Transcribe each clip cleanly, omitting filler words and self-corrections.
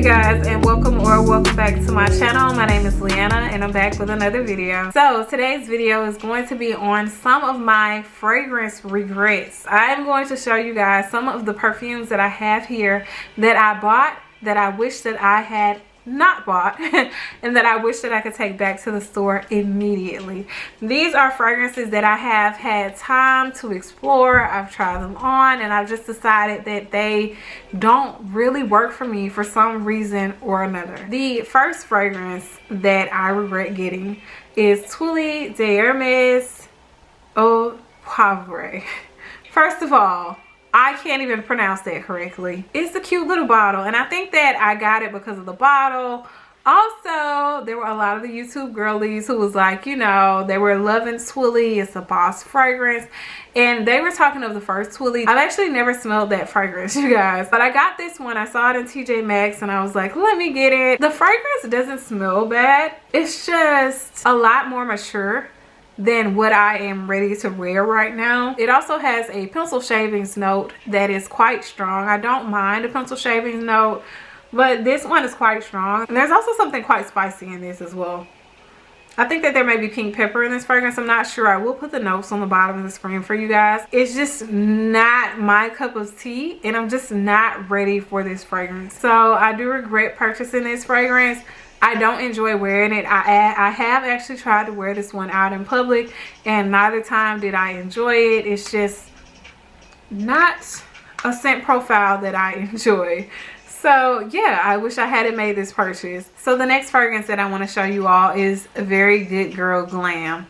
guys, and welcome back to my channel. My name is Liana and I'm back with another video. So today's video is going to be on some of my fragrance regrets. I am going to show you guys some of the perfumes that I have here that I bought that I wish that I had not bought and that I wish that I could take back to the store immediately. These are fragrances that I have had time to explore. I've tried them on and I've just decided that they don't really work for me for some reason or another. The first fragrance that I regret getting is Tuile de Hermes Eau Poivre. First of all, I can't even pronounce that correctly. It's a cute little bottle and I think that I got it because of the bottle. Also, there were a lot of the YouTube girlies who was like, you know, they were loving Tuile. It's a boss fragrance. And they were talking of the first Tuile. I've actually never smelled that fragrance, you guys. But I got this one. I saw it in TJ Maxx and I was like, let me get it. The fragrance doesn't smell bad. It's just a lot more mature than what I am ready to wear right now. It also has a pencil shavings note that is quite strong. I don't mind a pencil shavings note, but this one is quite strong. And there's also something quite spicy in this as well. I think that there may be pink pepper in this fragrance. I'm not sure. I will put the notes on the bottom of the screen for you guys. It's just not my cup of tea and I'm just not ready for this fragrance. So I do regret purchasing this fragrance. I don't enjoy wearing it. I have actually tried to wear this one out in public and neither time did I enjoy it. It's just not a scent profile that I enjoy. So yeah, I wish I hadn't made this purchase. So the next fragrance that I want to show you all is Very Good Girl Glam.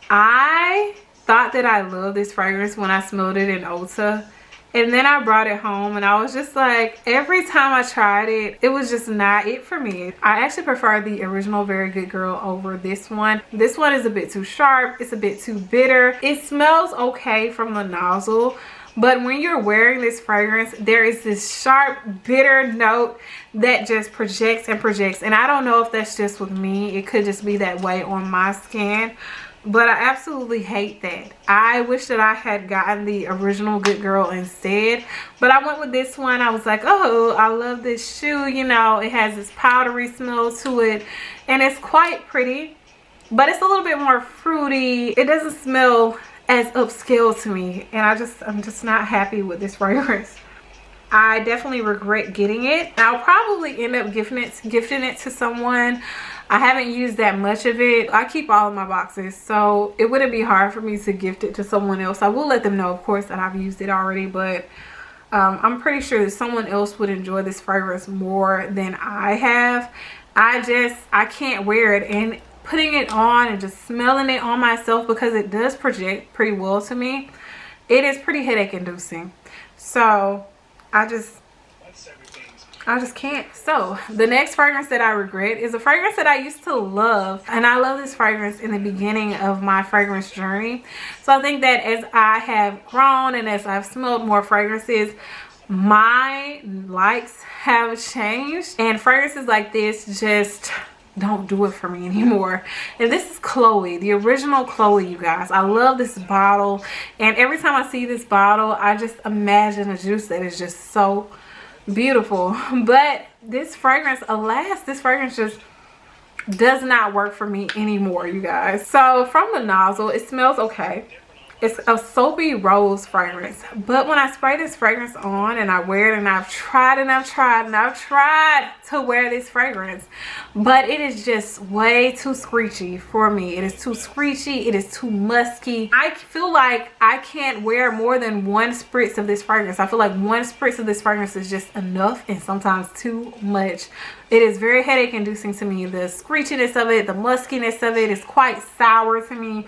I thought that I loved this fragrance when I smelled it in Ulta. And then I brought it home and I was just like, every time I tried it, it was just not it for me. I actually prefer the original Very Good Girl over this one. This one is a bit too sharp. It's a bit too bitter. It smells okay from the nozzle, but when you're wearing this fragrance, there is this sharp, bitter note that just projects and projects. And I don't know if that's just with me. It could just be that way on my skin. But I absolutely hate that. I wish that I had gotten the original Good Girl instead. But I went with this one. I was like, oh, I love this shoe. You know, it has this powdery smell to it. And it's quite pretty. But it's a little bit more fruity. It doesn't smell as upscale to me. And I'm just not happy with this fragrance. I definitely regret getting it. I'll probably end up gifting it to someone. I haven't used that much of it. I keep all of my boxes, so it wouldn't be hard for me to gift it to someone else. I will let them know, of course, that I've used it already, but I'm pretty sure that someone else would enjoy this fragrance more than I have. I can't wear it, and putting it on and just smelling it on myself, because it does project pretty well to me, it is pretty headache inducing. So I just can't. So the next fragrance that I regret is a fragrance that I used to love, and I love this fragrance in the beginning of my fragrance journey. So I think that as I have grown and as I've smelled more fragrances, my likes have changed, and fragrances like this just don't do it for me anymore. And this is Chloe, the original Chloe, you guys. I love this bottle, and every time I see this bottle, I just imagine a juice that is just so beautiful. But this fragrance, alas, this fragrance just does not work for me anymore, you guys. So from the nozzle, it smells okay. It's a soapy rose fragrance, but when I spray this fragrance on and I wear it, and I've tried to wear this fragrance, but it is just way too screechy for me. It is too screechy. It is too musky. I feel like I can't wear more than one spritz of this fragrance. I feel like one spritz of this fragrance is just enough, and sometimes too much. It is very headache inducing to me. The screechiness of it, the muskiness of it is quite sour to me.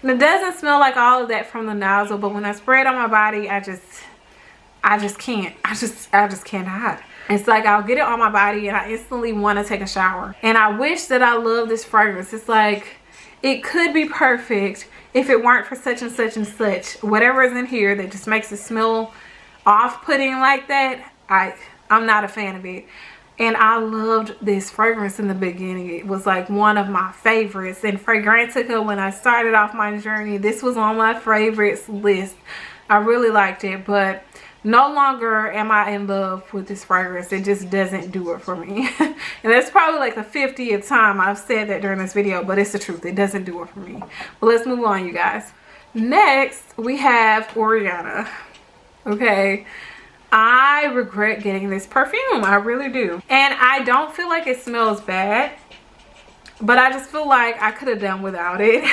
And it doesn't smell like all of that from the nozzle, but when I spray it on my body, I just can't. I just cannot. It's like I'll get it on my body and I instantly want to take a shower. And I wish that I love this fragrance. It's like it could be perfect if it weren't for such and such and such. Whatever is in here that just makes it smell off-putting like that, I'm not a fan of it. And I loved this fragrance in the beginning. It was like one of my favorites. And Fragrantica, when I started off my journey, this was on my favorites list. I really liked it. But no longer am I in love with this fragrance. It just doesn't do it for me. And that's probably like the 50th time I've said that during this video, but it's the truth. It doesn't do it for me. But let's move on, you guys. Next, we have Oriana. Okay. I regret getting this perfume. I really do. And I don't feel like it smells bad, but I just feel like I could have done without it.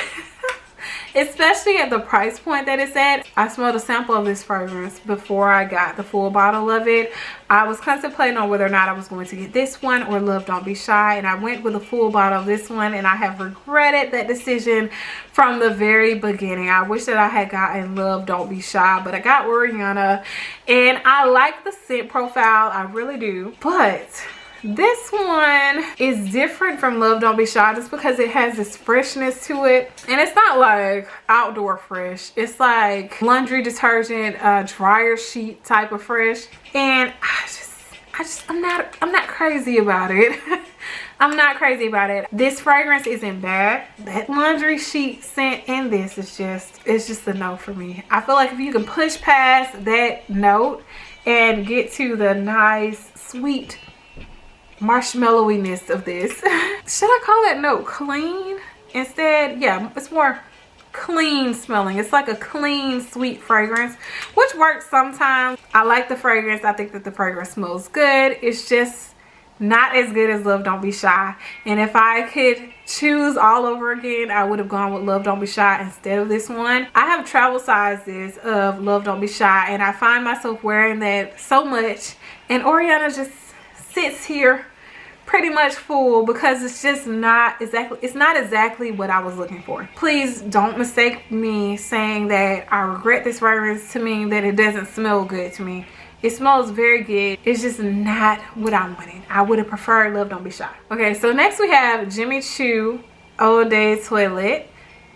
Especially at the price point that it's at. I smelled a sample of this fragrance before I got the full bottle of it. I was contemplating on whether or not I was going to get this one or Love Don't Be Shy, and I went with a full bottle of this one, and I have regretted that decision from the very beginning. I wish that I had gotten Love Don't Be Shy, but I got Oriana, and I like the scent profile. I really do, but this one is different from Love Don't Be Shy just because it has this freshness to it. And it's not like outdoor fresh. It's like laundry detergent, dryer sheet type of fresh. And I'm not crazy about it. I'm not crazy about it. This fragrance isn't bad. That laundry sheet scent in this is it's just a no for me. I feel like if you can push past that note and get to the nice, sweet marshmallowiness of this. Should I call that note clean instead? Yeah, it's more clean smelling. It's like a clean, sweet fragrance, which works sometimes. I like the fragrance. I think that the fragrance smells good. It's just not as good as Love Don't Be Shy. And if I could choose all over again, I would have gone with Love Don't Be Shy instead of this one. I have travel sizes of Love Don't Be Shy, and I find myself wearing that so much, and Oriana just sits here pretty much full because it's just not exactly what I was looking for. Please don't mistake me saying that I regret this fragrance to mean that it doesn't smell good to me. It smells very good. It's just not what I wanted. I would have preferred Love Don't Be Shy. Okay, so next we have Jimmy Choo Eau de Toilette.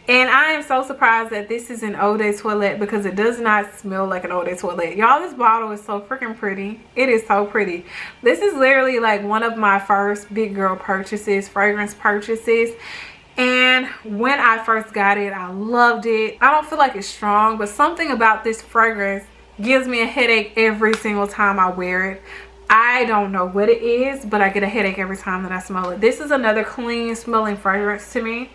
And I am so surprised that this is an Eau de Toilette because it does not smell like an Eau de Toilette. Y'all, this bottle is so freaking pretty. It is so pretty. This is literally like one of my first big girl purchases, fragrance purchases. And when I first got it, I loved it. I don't feel like it's strong, but something about this fragrance gives me a headache every single time I wear it. I don't know what it is, but I get a headache every time that I smell it. This is another clean smelling fragrance to me.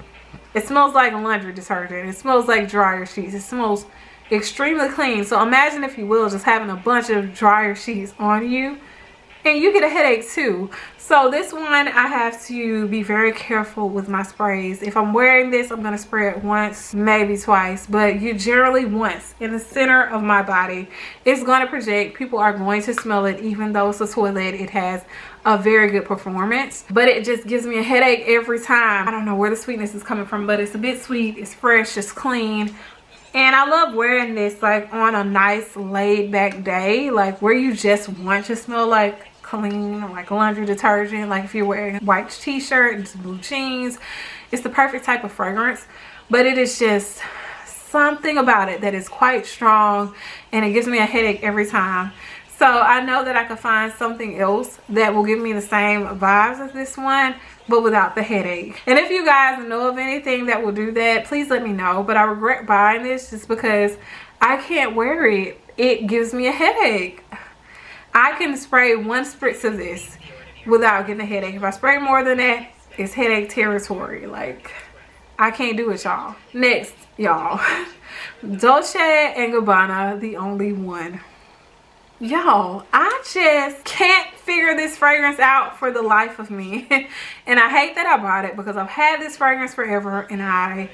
It smells like laundry detergent. It smells like dryer sheets. It smells extremely clean. So imagine, if you will, just having a bunch of dryer sheets on you and you get a headache too. So this one, I have to be very careful with my sprays. If I'm wearing this, I'm going to spray it once, maybe twice, but you generally once in the center of my body. It's going to project. People are going to smell it. Even though it's a toilet, it has a very good performance, but it just gives me a headache every time. I don't know where the sweetness is coming from, but it's a bit sweet, it's fresh, it's clean. And I love wearing this like on a nice laid back day, like where you just want to smell like clean, like laundry detergent. Like if you're wearing a white t-shirt and some blue jeans, it's the perfect type of fragrance. But it is just something about it that is quite strong, and it gives me a headache every time. So I know that I could find something else that will give me the same vibes as this one, but without the headache. And if you guys know of anything that will do that, please let me know. But I regret buying this just because I can't wear it. It gives me a headache. I can spray one spritz of this without getting a headache. If I spray more than that, it's headache territory. Like, I can't do it, y'all. Next, y'all, Dolce & Gabbana, The Only One. Y'all, I just can't figure this fragrance out for the life of me. And I hate that I bought it because I've had this fragrance forever and I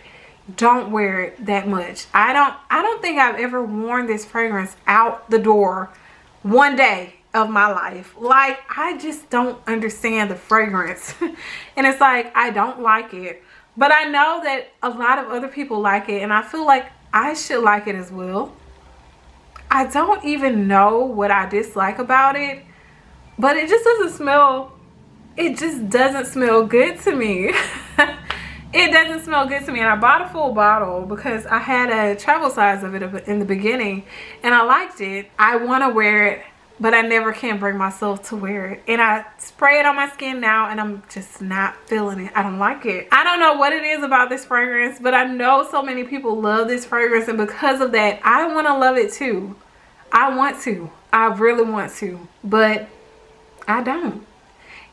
don't wear it that much. I don't think I've ever worn this fragrance out the door one day of my life. Like, I just don't understand the fragrance. And it's like, I don't like it, but I know that a lot of other people like it, and I feel like I should like it as well. I don't even know what I dislike about it, but it just doesn't smell, it just doesn't smell good to me. It doesn't smell good to me. And I bought a full bottle because I had a travel size of it in the beginning and I liked it. I want to wear it, but I never can bring myself to wear it. And I spray it on my skin now and I'm just not feeling it. I don't like it. I don't know what it is about this fragrance, but I know so many people love this fragrance, and because of that, I want to love it too. I want to. I really want to, but I don't.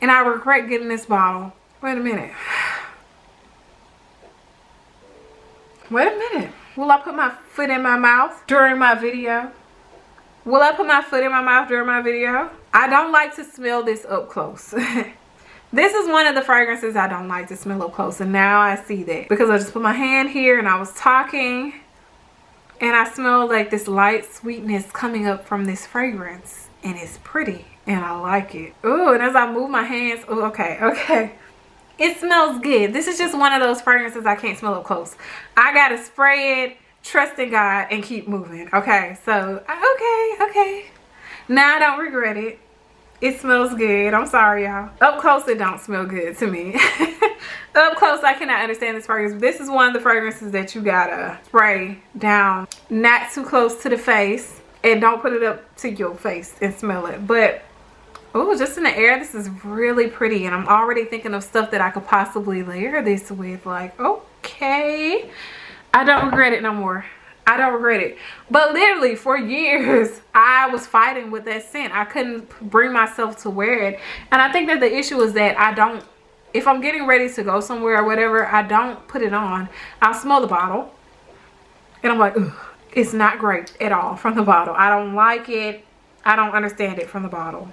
And I regret getting this bottle. Wait a minute. Wait a minute. Will I put my foot in my mouth during my video? Will I put my foot in my mouth during my video? I don't like to smell this up close. This is one of the fragrances I don't like to smell up close. And now I see that. Because I just put my hand here and I was talking. And I smell like this light sweetness coming up from this fragrance. And it's pretty. And I like it. Ooh, and as I move my hands. Ooh, okay, okay. It smells good. This is just one of those fragrances I can't smell up close. I gotta spray it, trust in God, and keep moving. Okay, so, okay. Now I don't regret it. It smells good. I'm sorry, y'all. Up close, it don't smell good to me. Up close, I cannot understand this fragrance. This is one of the fragrances that you gotta spray down. Not too close to the face. And don't put it up to your face and smell it. But, oh, just in the air, this is really pretty. And I'm already thinking of stuff that I could possibly layer this with. Like, okay. I don't regret it no more. I don't regret it. But literally for years, I was fighting with that scent. I couldn't bring myself to wear it. And I think that the issue is that I don't, if I'm getting ready to go somewhere or whatever, I don't put it on. I'll smell the bottle. And I'm like, ugh, it's not great at all from the bottle. I don't like it. I don't understand it from the bottle.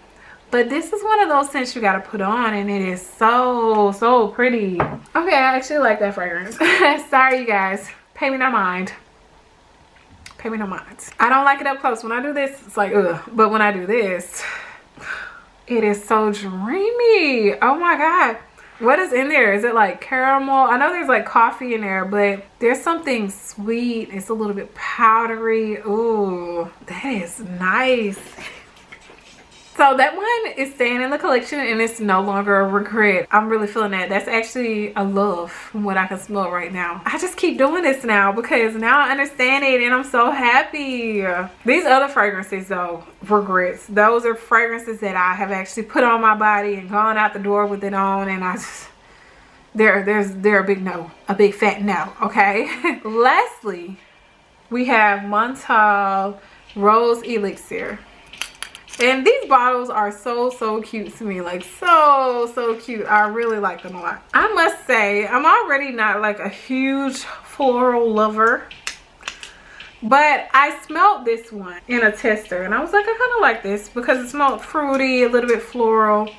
But this is one of those scents you got to put on. And it is so pretty. Okay, I actually like that fragrance. Sorry, you guys. Pay me no mind. Pay me no mind. I don't like it up close. When I do this, it's like, ugh. But when I do this, it is so dreamy. Oh my God. What is in there? Is it like caramel? I know there's like coffee in there, but there's something sweet. It's a little bit powdery. Ooh, that is nice. So that one is staying in the collection and it's no longer a regret. I'm really feeling that. That's actually a love from what I can smell right now. I just keep doing this now because now I understand it and I'm so happy. These other fragrances though, regrets. Those are fragrances that I have actually put on my body and gone out the door with it on, and I just, they're a big no. A big fat no, okay? Lastly, we have Montblanc Rose Elixir. And these bottles are so cute to me. Like so cute. I really like them a lot. I must say, I'm already not like a huge floral lover, but I smelled this one in a tester and I was like, I kind of like this because it smelled fruity, a little bit floral.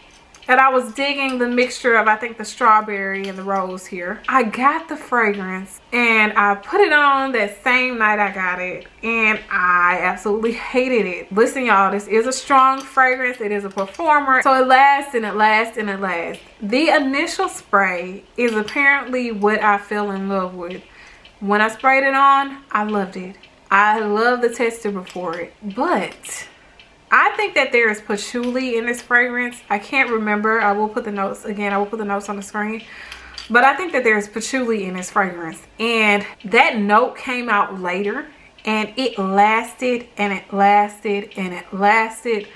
And I was digging the mixture of, I think, the strawberry and the rose here. I got the fragrance and I put it on that same night I got it. And I absolutely hated it. Listen, y'all, this is a strong fragrance. It is a performer. So it lasts and it lasts and it lasts. The initial spray is apparently what I fell in love with. When I sprayed it on, I loved it. I love the tester before it. But I think that there is patchouli in this fragrance. I can't remember. I will put the notes again. I will put the notes on the screen. But I think that there's patchouli in this fragrance. And that note came out later. And it lasted and it lasted and it lasted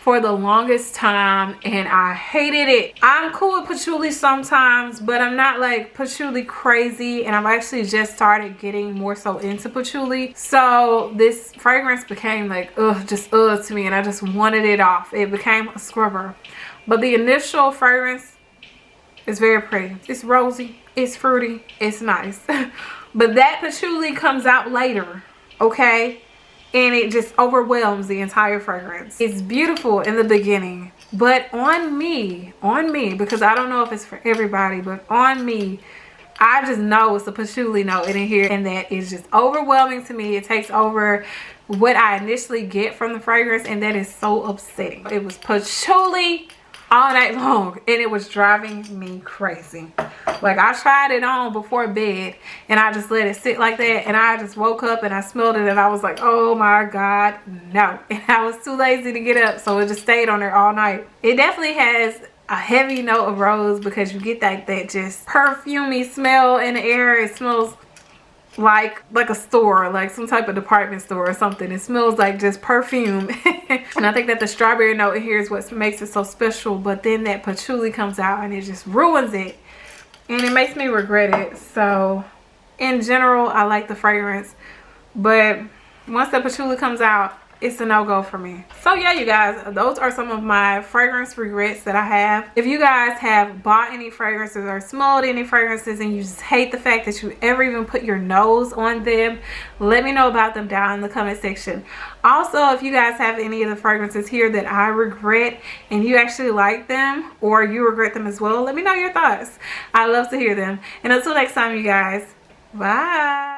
for the longest time. And I hated it. I'm cool with patchouli sometimes, but I'm not like patchouli crazy. And I've actually just started getting more so into patchouli. So this fragrance became like, just to me. And I just wanted it off. It became a scrubber. But the initial fragrance is very pretty. It's rosy. It's fruity. It's nice. But that patchouli comes out later. Okay? And it just overwhelms the entire fragrance. It's beautiful in the beginning, but on me, because I don't know if it's for everybody, but on me, I just know it's a patchouli note in here, and that is just overwhelming to me. It takes over what I initially get from the fragrance, and that is so upsetting. It was patchouli all night long, and it was driving me crazy. Like, I tried it on before bed and I just let it sit like that, and I just woke up and I smelled it and I was like, oh my God, no. And I was too lazy to get up, so it just stayed on there all night. It definitely has a heavy note of rose because you get that just perfumey smell in the air. It smells like a store, like some type of department store or something. It smells like just perfume. And I think that the strawberry note in here is what makes it so special, but then that patchouli comes out and it just ruins it, and it makes me regret it. So in general, I like the fragrance, but once the patchouli comes out, it's a no-go for me. So yeah, you guys, those are some of my fragrance regrets that I have. If you guys have bought any fragrances or smelled any fragrances and you just hate the fact that you ever even put your nose on them, let me know about them down in the comment section. Also, if you guys have any of the fragrances here that I regret and you actually like them or you regret them as well, let me know your thoughts. I love to hear them. And until next time, you guys, bye.